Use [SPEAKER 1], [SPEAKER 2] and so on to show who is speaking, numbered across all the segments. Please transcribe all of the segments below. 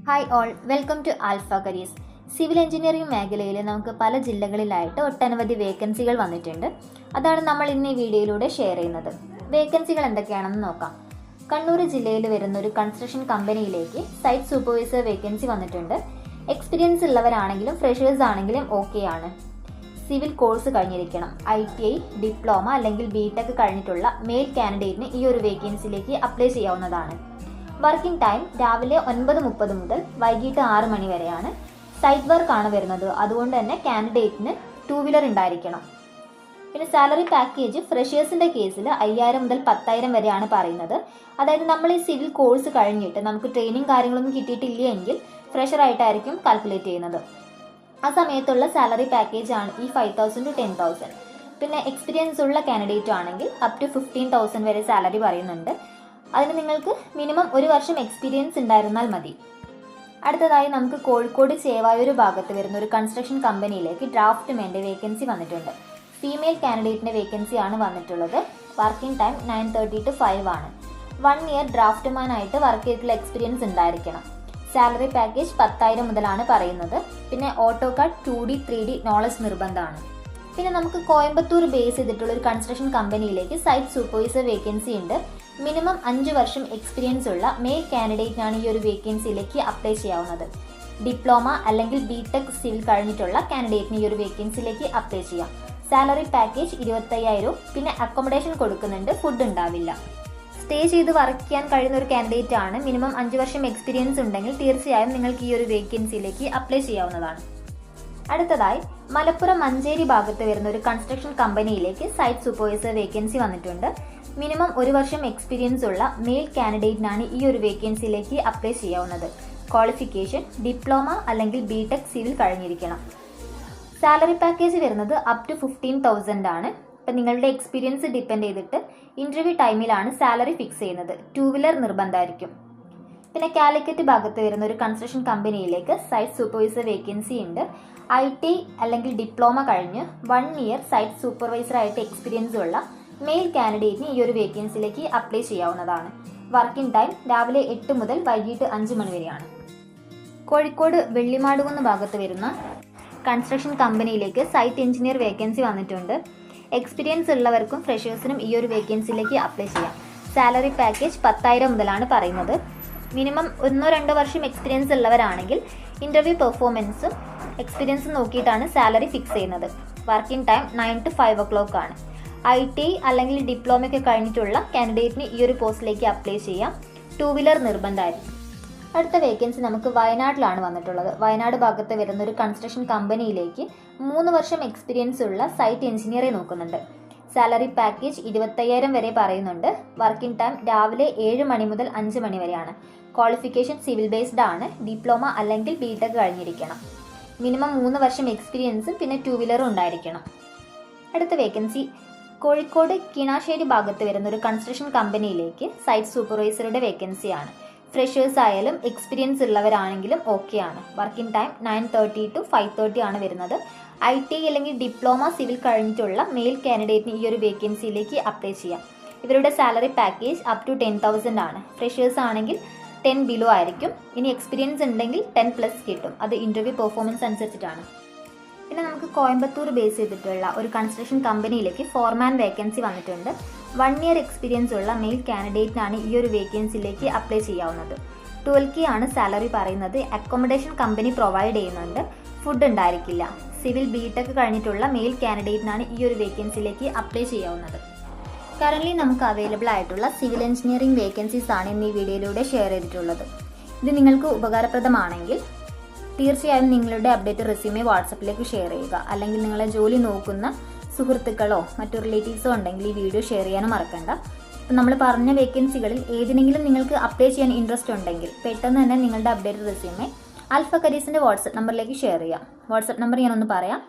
[SPEAKER 1] Hi all, welcome to Alpha Careers. Civil engineering മേഖലയിൽ നമുക്ക് പല ജില്ലകളിലായിട്ട് ഒട്ടനവധി വേക്കൻസികൾ വന്നിട്ടുണ്ട്. അതാണ് നമ്മൾ ഇന്ന് ഈ വീഡിയോയിലൂടെ ഷെയർ ചെയ്യുന്നത്. വേക്കൻസികൾ എന്തൊക്കെയാണെന്ന് നോക്കാം. കണ്ണൂർ ജില്ലയിൽ വരുന്ന ഒരു കൺസ്ട്രക്ഷൻ കമ്പനിയിലേക്ക് സൈറ്റ് സൂപ്പർവൈസർ വേക്കൻസി വന്നിട്ടുണ്ട്. എക്സ്പീരിയൻസ് ഉള്ളവരാണെങ്കിലും ഫ്രഷേഴ്സ് ആണെങ്കിലും ഓക്കെ ആണ്. സിവിൽ കോഴ്സ് കഴിഞ്ഞിരിക്കണം. ITI, ഡിപ്ലോമ അല്ലെങ്കിൽ BTech കഴിഞ്ഞിട്ടുള്ള മെയിൽ കാൻഡിഡേറ്റിന് ഈ ഒരു വേക്കൻസിയിലേക്ക് അപ്ലൈ ചെയ്യാവുന്നതാണ്. വർക്കിംഗ് ടൈം രാവിലെ 9:30 മുതൽ വൈകിട്ട് 6 മണി വരെയാണ്. സൈറ്റ് വർക്ക് ആണ് വരുന്നത്. അതുകൊണ്ട് തന്നെ കാൻഡിഡേറ്റിന് 2 വീലർ ഉണ്ടായിരിക്കണം. പിന്നെ സാലറി പാക്കേജ് ഫ്രഷേഴ്സിന്റെ കേസിൽ 5000 മുതൽ 10,000 വരെയാണ് പറയുന്നത്. അതായത് നമ്മൾ ഈ സിവിൽ കോഴ്സ് കഴിഞ്ഞിട്ട് നമുക്ക് ട്രെയിനിങ് കാര്യങ്ങളൊന്നും കിട്ടിയിട്ടില്ല എങ്കിൽ ഫ്രഷർ ആയിട്ടായിരിക്കും കാൽക്കുലേറ്റ് ചെയ്യുന്നത്. ആ സമയത്തുള്ള സാലറി പാക്കേജ് ആണ് ഈ 5,000 to 10,000. പിന്നെ എക്സ്പീരിയൻസ് ഉള്ള കാൻഡിഡേറ്റ് ആണെങ്കിൽ അപ് ടു 15,000 വരെ സാലറി പറയുന്നുണ്ട്. അതിന് നിങ്ങൾക്ക് മിനിമം 1 വർഷം എക്സ്പീരിയൻസ് ഉണ്ടായിരുന്നാൽ മതി. അടുത്തതായി നമുക്ക് കോഴിക്കോട് ചേവായൂർ ഭാഗത്ത് വരുന്ന ഒരു കൺസ്ട്രക്ഷൻ കമ്പനിയിലേക്ക് ഡ്രാഫ്റ്റ്മാൻ്റെ വേക്കൻസി വന്നിട്ടുണ്ട്. ഫീമെയിൽ കാൻഡിഡേറ്റിൻ്റെ വേക്കൻസി ആണ് വന്നിട്ടുള്ളത്. വർക്കിംഗ് ടൈം 9:30 to 5 ആണ്. 1 ഇയർ ഡ്രാഫ്റ്റ്മാൻ ആയിട്ട് വർക്ക് ചെയ്തിട്ടുള്ള എക്സ്പീരിയൻസ് ഉണ്ടായിരിക്കണം. സാലറി പാക്കേജ് 10,000 മുതലാണ് പറയുന്നത്. പിന്നെ ഓട്ടോകാഡ് 2D 3D നോളജ് നിർബന്ധമാണ്. പിന്നെ നമുക്ക് കോയമ്പത്തൂർ ബേസ് ചെയ്തിട്ടുള്ള ഒരു കൺസ്ട്രക്ഷൻ കമ്പനിയിലേക്ക് സൈറ്റ് സൂപ്പർവൈസർ വേക്കൻസി ഉണ്ട്. മിനിമം 5 വർഷം എക്സ്പീരിയൻസ് ഉള്ള മെയിൽ കാൻഡിഡേറ്റിനാണ് ഈ ഒരു വേക്കൻസിയിലേക്ക് അപ്ലൈ ചെയ്യാവുന്നത്. ഡിപ്ലോമ അല്ലെങ്കിൽ BTech സിവിൽ കഴിഞ്ഞിട്ടുള്ള കാൻഡിഡേറ്റിന് ഈ ഒരു വേക്കൻസിയിലേക്ക് അപ്ലൈ ചെയ്യാം. Salary package 25,000. പിന്നെ അക്കോമഡേഷൻ കൊടുക്കുന്നുണ്ട്, ഫുഡ് ഉണ്ടാവില്ല. സ്റ്റേ ചെയ്ത് വർക്ക് ചെയ്യാൻ കഴിയുന്ന ഒരു കാൻഡിഡേറ്റ് ആണ്. മിനിമം 5 വർഷം എക്സ്പീരിയൻസ് ഉണ്ടെങ്കിൽ തീർച്ചയായും നിങ്ങൾക്ക് ഈ ഒരു വേക്കൻസിയിലേക്ക് അപ്ലൈ ചെയ്യാവുന്നതാണ്. അടുത്തതായി മലപ്പുറം മഞ്ചേരി ഭാഗത്ത് വരുന്ന ഒരു കൺസ്ട്രക്ഷൻ കമ്പനിയിലേക്ക് സൈറ്റ് സൂപ്പർവൈസർ വേക്കൻസി വന്നിട്ടുണ്ട്. മിനിമം 1 വർഷം എക്സ്പീരിയൻസ് ഉള്ള മെയിൽ കാൻഡിഡേറ്റിനാണ് ഈ ഒരു വേക്കൻസിയിലേക്ക് അപ്ലൈ ചെയ്യാവുന്നത്. ക്വാളിഫിക്കേഷൻ ഡിപ്ലോമ അല്ലെങ്കിൽ BTech സിവിൽ കഴിഞ്ഞിരിക്കണം. സാലറി പാക്കേജ് വരുന്നത് അപ് ടു 15,000 ആണ്. ഇപ്പം നിങ്ങളുടെ എക്സ്പീരിയൻസ് ഡിപ്പെൻഡ് ചെയ്തിട്ട് ഇന്റർവ്യൂ ടൈമിലാണ് സാലറി ഫിക്സ് ചെയ്യുന്നത്. 2 വീലർ നിർബന്ധമായിരിക്കും. പിന്നെ കാലിക്കറ്റ് ഭാഗത്ത് വരുന്ന ഒരു കൺസ്ട്രക്ഷൻ കമ്പനിയിലേക്ക് സൈറ്റ് സൂപ്പർവൈസർ വേക്കൻസി ഉണ്ട്. ITI അല്ലെങ്കിൽ ഡിപ്ലോമ കഴിഞ്ഞ് 1 ഇയർ സൈറ്റ് സൂപ്പർവൈസർ ആയിട്ട് എക്സ്പീരിയൻസ് ഉള്ള മെയിൽ കാൻഡിഡേറ്റിന് ഈ ഒരു വേക്കൻസിയിലേക്ക് അപ്ലൈ ചെയ്യാവുന്നതാണ്. വർക്കിംഗ് ടൈം രാവിലെ 8 മുതൽ വൈകിട്ട് 5 മണി വരെയാണ്. കോഴിക്കോട് വെള്ളിമാടുകുന്ന് ഭാഗത്ത് വരുന്ന കൺസ്ട്രക്ഷൻ കമ്പനിയിലേക്ക് സൈറ്റ് എഞ്ചിനീയർ വേക്കൻസി വന്നിട്ടുണ്ട്. എക്സ്പീരിയൻസ് ഉള്ളവർക്കും ഫ്രഷേഴ്സിനും ഈ ഒരു വേക്കൻസിയിലേക്ക് അപ്ലൈ ചെയ്യാം. സാലറി പാക്കേജ് 10,000 മുതലാണ് പറയുന്നത്. മിനിമം 1-2 വർഷം എക്സ്പീരിയൻസ് ഉള്ളവരാണെങ്കിൽ ഇന്റർവ്യൂ പെർഫോമൻസും എക്സ്പീരിയൻസും നോക്കിയിട്ടാണ് സാലറി ഫിക്സ് ചെയ്യുന്നത്. വർക്കിംഗ് ടൈം 9 to 5 o'clock ആണ്. ITI അല്ലെങ്കിൽ ഡിപ്ലോമയൊക്കെ കഴിഞ്ഞിട്ടുള്ള കാൻഡിഡേറ്റിന് ഈ ഒരു പോസ്റ്റിലേക്ക് അപ്ലൈ ചെയ്യാം. 2 വീലർ നിർബന്ധമായിരിക്കും. അടുത്ത വേക്കൻസി നമുക്ക് വയനാട്ടിലാണ് വന്നിട്ടുള്ളത്. വയനാട് ഭാഗത്ത് വരുന്ന ഒരു കൺസ്ട്രക്ഷൻ കമ്പനിയിലേക്ക് 3 വർഷം എക്സ്പീരിയൻസ് ഉള്ള സൈറ്റ് എഞ്ചിനീയറെ നോക്കുന്നുണ്ട്. സാലറി പാക്കേജ് 25,000 വരെ പറയുന്നുണ്ട്. വർക്കിംഗ് ടൈം രാവിലെ 7 മണി മുതൽ 5 മണി വരെയാണ്. ക്വാളിഫിക്കേഷൻ സിവിൽ ബേസ്ഡ് ആണ്. ഡിപ്ലോമ അല്ലെങ്കിൽ BTech കഴിഞ്ഞിരിക്കണം. മിനിമം 3 വർഷം എക്സ്പീരിയൻസും പിന്നെ 2 വീലറും ഉണ്ടായിരിക്കണം. അടുത്ത വേക്കൻസി കോഴിക്കോട് കിണാശ്ശേരി ഭാഗത്ത് വരുന്ന ഒരു കൺസ്ട്രക്ഷൻ കമ്പനിയിലേക്ക് സൈറ്റ് സൂപ്പർവൈസറുടെ വേക്കൻസിയാണ്. ഫ്രഷേഴ്സ് ആയാലും എക്സ്പീരിയൻസ് ഉള്ളവരാണെങ്കിലും ഓക്കെ ആണ്. വർക്കിംഗ് ടൈം 9:30 to 5:30 ആണ് വരുന്നത്. ITI അല്ലെങ്കിൽ ഡിപ്ലോമ സിവിൽ കഴിഞ്ഞിട്ടുള്ള മെയിൽ കാൻഡിഡേറ്റിന് ഈ ഒരു വേക്കൻസിയിലേക്ക് അപ്ലൈ ചെയ്യാം. ഇവരുടെ സാലറി പാക്കേജ് അപ് ടു 10,000 ആണ്. ഫ്രഷേഴ്സ് ആണെങ്കിൽ 10 ബിലോ ആയിരിക്കും. ഇനി എക്സ്പീരിയൻസ് ഉണ്ടെങ്കിൽ 10+ കിട്ടും. അത് ഇന്റർവ്യൂ പെർഫോമൻസ് അനുസരിച്ചിട്ടാണ്. പിന്നെ നമുക്ക് കോയമ്പത്തൂർ ബേസ് ചെയ്തിട്ടുള്ള ഒരു കൺസ്ട്രക്ഷൻ കമ്പനിയിലേക്ക് ഫോർമാൻ വേക്കൻസി വന്നിട്ടുണ്ട്. 1 ഇയർ എക്സ്പീരിയൻസ് ഉള്ള മെയിൽ കാൻഡിഡേറ്റിനാണ് ഈ ഒരു വേക്കൻസിയിലേക്ക് അപ്ലൈ ചെയ്യാവുന്നത്. 12K ആണ് സാലറി പറയുന്നത്. അക്കോമഡേഷൻ കമ്പനി പ്രൊവൈഡ് ചെയ്യുന്നുണ്ട്. ഫുഡ് ഉണ്ടായിരിക്കില്ല. സിവിൽ BTech കഴിഞ്ഞിട്ടുള്ള മെയിൽ കാൻഡിഡേറ്റിനാണ് ഈ ഒരു വേക്കൻസിയിലേക്ക് അപ്ലൈ ചെയ്യാവുന്നത്. കറൻ്റ്ലി നമുക്ക് അവൈലബിൾ ആയിട്ടുള്ള സിവിൽ എഞ്ചിനീയറിംഗ് വേക്കൻസീസ് ആണ് ഇന്ന് ഈ വീഡിയോയിലൂടെ ഷെയർ ചെയ്തിട്ടുള്ളത്. ഇത് നിങ്ങൾക്ക് ഉപകാരപ്രദമാണെങ്കിൽ തീർച്ചയായും നിങ്ങളുടെ അപ്ഡേറ്റ് റെസ്യൂമെ വാട്സപ്പിലേക്ക് ഷെയർ ചെയ്യുക. അല്ലെങ്കിൽ നിങ്ങളെ ജോലി നോക്കുന്ന സുഹൃത്തുക്കളോ മറ്റു റിലേറ്റീവ്സോ ഉണ്ടെങ്കിൽ ഈ വീഡിയോ ഷെയർ ചെയ്യാനും മറക്കണ്ട. ഇപ്പം നമ്മൾ പറഞ്ഞ വേക്കൻസികളിൽ ഏതിനെങ്കിലും നിങ്ങൾക്ക് അപ്ലൈ ചെയ്യാൻ ഇൻട്രസ്റ്റ് ഉണ്ടെങ്കിൽ പെട്ടെന്ന് തന്നെ നിങ്ങളുടെ അപ്ഡേറ്റ് റെസ്യൂമെ ആൽഫ കരിയേഴ്സിൻ്റെ വാട്സപ്പ് നമ്പറിലേക്ക് ഷെയർ ചെയ്യാം. വാട്സപ്പ് നമ്പർ ഞാനൊന്ന് പറയാം.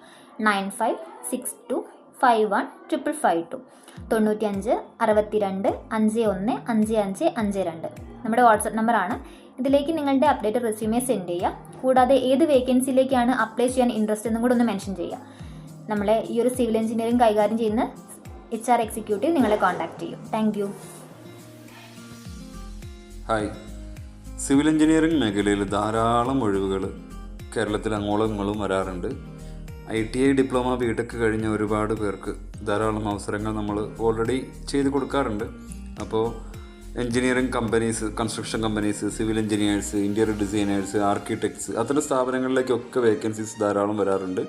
[SPEAKER 1] 9562515552 95 62 51 55 52 നമ്മുടെ വാട്സപ്പ് നമ്പറാണ്. ഇതിലേക്ക് നിങ്ങളുടെ അപ്ഡേറ്റ് റെസ്യൂമെ സെൻഡ് ചെയ്യുക. കൂടാതെ ഏത് വേക്കൻസിയിലേക്കാണ് അപ്ലൈ ചെയ്യാൻ ഇൻട്രസ്റ്റ് എന്നും കൂടെ ഒന്ന് മെൻഷൻ ചെയ്യുക. നമ്മളെ ഈ ഒരു സിവിൽ എഞ്ചിനീയറിംഗ് കൈകാര്യം ചെയ്യുന്ന HR എക്സിക്യൂട്ടീവ് നിങ്ങളെ കോൺടാക്ട് ചെയ്യും. Thank you.
[SPEAKER 2] Hi, civil engineering മേഖലയിൽ ധാരാളം ഒഴിവുകൾ കേരളത്തിൽ അങ്ങോളം ഇങ്ങോളം വരാറുണ്ട്. ITI ഡിപ്ലോമ ബിടെക് കഴിഞ്ഞ ഒരുപാട് പേർക്ക് ധാരാളം അവസരങ്ങൾ നമ്മൾ ഓൾറെഡി ചെയ്ത് കൊടുക്കാറുണ്ട്. അപ്പോൾ engineering companies, construction companies, civil engineers, interior designers, architects, അത്തരം സ്ഥാപനങ്ങളിലേക്കൊക്കെ വേക്കൻസീസ് ധാരാളം വരാറുണ്ട്.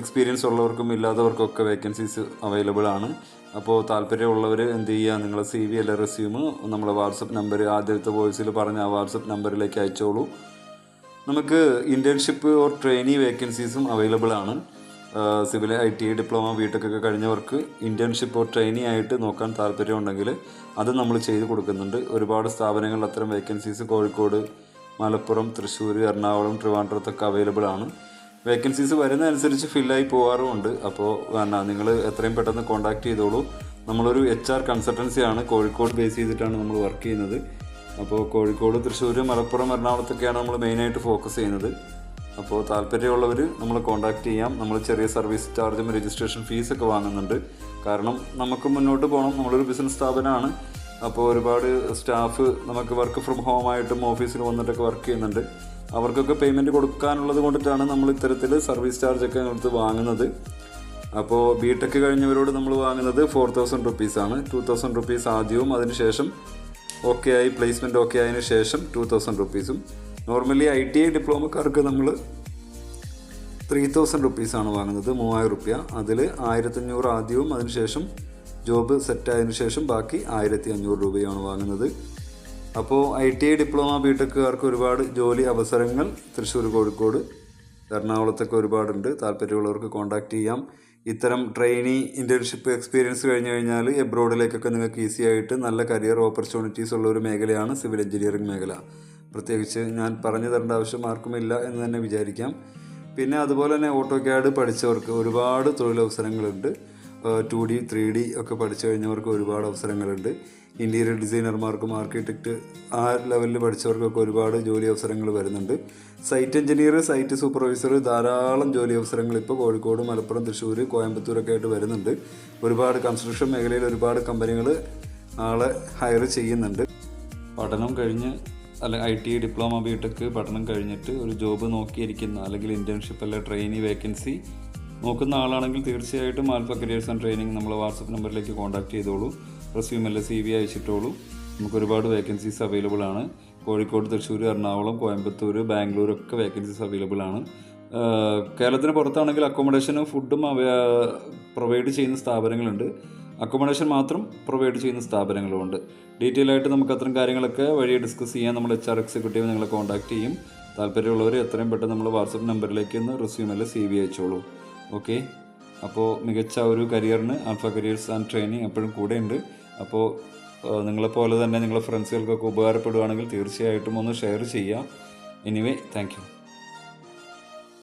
[SPEAKER 2] എക്സ്പീരിയൻസ് ഉള്ളവർക്കും ഇല്ലാത്തവർക്കൊക്കെ വേക്കൻസീസ് അവൈലബിൾ ആണ്. അപ്പോൾ താല്പര്യമുള്ളവർ എന്ത് ചെയ്യുക, നിങ്ങളെ CV അല്ല റെസ്യൂം നമ്മളെ വാട്സപ്പ് നമ്പർ, ആദ്യത്തെ വോയിസിൽ പറഞ്ഞ ആ വാട്സപ്പ് നമ്പറിലേക്ക് അയച്ചോളൂ. നമുക്ക് ഇൻറ്റേൺഷിപ്പ് ഓർ ട്രെയിനി വേക്കൻസീസും അവൈലബിൾ ആണ്. സിവിൽ ITI ഡിപ്ലോമ ബിടെക് ഒക്കെ കഴിഞ്ഞവർക്ക് ഇൻറ്റേൺഷിപ്പ് ഓർ ട്രെയിനി ആയിട്ട് നോക്കാൻ താല്പര്യമുണ്ടെങ്കിൽ അത് നമ്മൾ ചെയ്ത് കൊടുക്കുന്നുണ്ട്. ഒരുപാട് സ്ഥാപനങ്ങളിൽ അത്തരം വേക്കൻസീസ് കോഴിക്കോട്, മലപ്പുറം, തൃശ്ശൂർ, എറണാകുളം, ട്രിവാൻഡ്രത്തൊക്കെ അവൈലബിൾ ആണ്. വേക്കൻസീസ് വരുന്നതനുസരിച്ച് ഫില്ലായി പോകാറുമുണ്ട്. അപ്പോൾ നിങ്ങൾ എത്രയും പെട്ടെന്ന് കോൺടാക്ട് ചെയ്തോളൂ. നമ്മളൊരു HR കൺസൾട്ടൻസിയാണ്, കോഴിക്കോട് ബേസ് ചെയ്തിട്ടാണ് നമ്മൾ വർക്ക് ചെയ്യുന്നത്. അപ്പോൾ കോഴിക്കോട്, തൃശ്ശൂർ, മലപ്പുറം, എറണാകുളത്തൊക്കെയാണ് നമ്മൾ മെയിനായിട്ട് ഫോക്കസ് ചെയ്യുന്നത്. അപ്പോൾ താല്പര്യമുള്ളവർ നമ്മളെ കോൺടാക്ട് ചെയ്യാം. നമ്മൾ ചെറിയ സർവീസ് ചാർജും രജിസ്ട്രേഷൻ ഫീസൊക്കെ വാങ്ങുന്നുണ്ട്. കാരണം നമുക്ക് മുന്നോട്ട് പോകണം, നമ്മളൊരു ബിസിനസ് സ്ഥാപനമാണ്. അപ്പോൾ ഒരുപാട് സ്റ്റാഫ് നമുക്ക് വർക്ക് ഫ്രം ഹോമായിട്ടും ഓഫീസിൽ വന്നിട്ടൊക്കെ വർക്ക് ചെയ്യുന്നുണ്ട്. അവർക്കൊക്കെ പേയ്മെൻറ്റ് കൊടുക്കാനുള്ളത് കൊണ്ടിട്ടാണ് നമ്മൾ ഇത്തരത്തിൽ സർവീസ് ചാർജൊക്കെ എടുത്ത് വാങ്ങുന്നത്. അപ്പോൾ ബിടെക് കഴിഞ്ഞവരോട് നമ്മൾ വാങ്ങുന്നത് 4000 റുപ്പീസാണ്. 2000 റുപ്പീസ് ആദ്യവും അതിനുശേഷം ഓക്കെ ആയി പ്ലേസ്മെൻറ്റ് ഓക്കെ ആയതിനു ശേഷം 2000 റുപ്പീസും. നോർമലി ITI ഡിപ്ലോമക്കാർക്ക് നമ്മൾ 3000 റുപ്പീസാണ് വാങ്ങുന്നത്, 3000 റുപ്യ. അതിൽ 1500 ആദ്യവും അതിനുശേഷം ജോബ് സെറ്റായതിനു ശേഷം ബാക്കി 1500 രൂപയാണ് വാങ്ങുന്നത്. അപ്പോൾ ITI ഡിപ്ലോമ ബിടെക്കുകാർക്ക് ഒരുപാട് ജോലി അവസരങ്ങൾ തൃശ്ശൂർ, കോഴിക്കോട്, എറണാകുളത്തൊക്കെ ഒരുപാടുണ്ട്. താല്പര്യമുള്ളവർക്ക് കോൺടാക്റ്റ് ചെയ്യാം. ഇത്തരം ട്രെയിനി, ഇൻറ്റേൺഷിപ്പ് എക്സ്പീരിയൻസ് കഴിഞ്ഞ് കഴിഞ്ഞാൽ എബ്രോഡിലേക്കൊക്കെ നിങ്ങൾക്ക് ഈസി ആയിട്ട് നല്ല കരിയർ ഓപ്പർച്യൂണിറ്റീസ് ഉള്ള ഒരു മേഖലയാണ് സിവിൽ എഞ്ചിനീയറിംഗ് മേഖല. പ്രത്യേകിച്ച് ഞാൻ പറഞ്ഞു തരേണ്ട ആവശ്യം ആർക്കുമില്ല എന്ന് തന്നെ വിചാരിക്കാം. പിന്നെ അതുപോലെ തന്നെ AutoCAD പഠിച്ചവർക്ക് ഒരുപാട് തൊഴിലവസരങ്ങളുണ്ട്. 2D 3D ഒക്കെ പഠിച്ചു കഴിഞ്ഞവർക്ക് ഒരുപാട് അവസരങ്ങളുണ്ട്. ഇൻറ്റീരിയർ ഡിസൈനർമാർക്കും ആർക്കിടെക്റ്റ് ആ ലെവലിൽ പഠിച്ചവർക്കൊക്കെ ഒരുപാട് ജോലി അവസരങ്ങൾ വരുന്നുണ്ട്. സൈറ്റ് എഞ്ചിനീയർ, സൈറ്റ് സൂപ്പർവൈസർ, ധാരാളം ജോലി അവസരങ്ങൾ ഇപ്പോൾ കോഴിക്കോട്, മലപ്പുറം, തൃശ്ശൂർ, കോയമ്പത്തൂരൊക്കെ ആയിട്ട് വരുന്നുണ്ട്. ഒരുപാട് കൺസ്ട്രക്ഷൻ മേഖലയിൽ ഒരുപാട് കമ്പനികൾ ആളെ ഹയർ ചെയ്യുന്നുണ്ട്. പഠനം കഴിഞ്ഞ് ITI ഡിപ്ലോമ ബിടെക് പഠനം കഴിഞ്ഞിട്ട് ഒരു ജോബ് നോക്കിയിരിക്കുന്ന, അല്ലെങ്കിൽ ഇൻറ്റേൺഷിപ്പ് അല്ല ട്രെയിനി വേക്കൻസി നോക്കുന്ന ആളാണെങ്കിൽ തീർച്ചയായിട്ടും ആൽഫ കരിയേഴ്സ് ആൻഡ് ട്രെയിനിങ് നമ്മളെ വാട്സപ്പ് നമ്പറിലേക്ക് കോൺടാക്ട് ചെയ്തോളൂ. റെസ്യൂം അല്ല CV അയച്ചിട്ടോളൂ. നമുക്ക് ഒരുപാട് വേക്കൻസീസ് അവൈലബിൾ ആണ്. കോഴിക്കോട്, തൃശ്ശൂർ, എറണാകുളം, കോയമ്പത്തൂർ, ബാംഗ്ലൂർ ഒക്കെ വേക്കൻസീസ് അവൈലബിൾ ആണ്. കേരളത്തിന് പുറത്താണെങ്കിൽ അക്കോമഡേഷനും ഫുഡും പ്രൊവൈഡ് ചെയ്യുന്ന സ്ഥാപനങ്ങളുണ്ട്. അക്കോമഡേഷൻ മാത്രം പ്രൊവൈഡ് ചെയ്യുന്ന സ്ഥാപനങ്ങളുമുണ്ട്. ഡീറ്റെയിൽ ആയിട്ട് നമുക്ക് അത്തരം കാര്യങ്ങളൊക്കെ വഴി ഡിസ്കസ് ചെയ്യാൻ നമ്മൾ HR എക്സിക്യൂട്ടീവ് നിങ്ങളെ കോൺടാക്ട് ചെയ്യും. താല്പര്യമുള്ളവർ എത്രയും പെട്ടെന്ന് നമ്മൾ വാട്സപ്പ് നമ്പറിലേക്ക് ഒന്ന് റെസ്യൂം അല്ല CV അയച്ചോളൂ. ഓക്കെ. അപ്പോൾ മികച്ച ഒരു കരിയറിന് ആൽഫ കരിയേഴ്സ് ആൻഡ് ട്രെയിനിങ് എപ്പോഴും കൂടെ ഉണ്ട്. അപ്പോൾ നിങ്ങളെപ്പോലെ തന്നെ നിങ്ങളുടെ ഫ്രണ്ട്സുകൾക്കൊക്കെ ഉപകാരപ്പെടുകയാണെങ്കിൽ തീർച്ചയായിട്ടും ഒന്ന് ഷെയർ ചെയ്യുക. Anyway, thank you.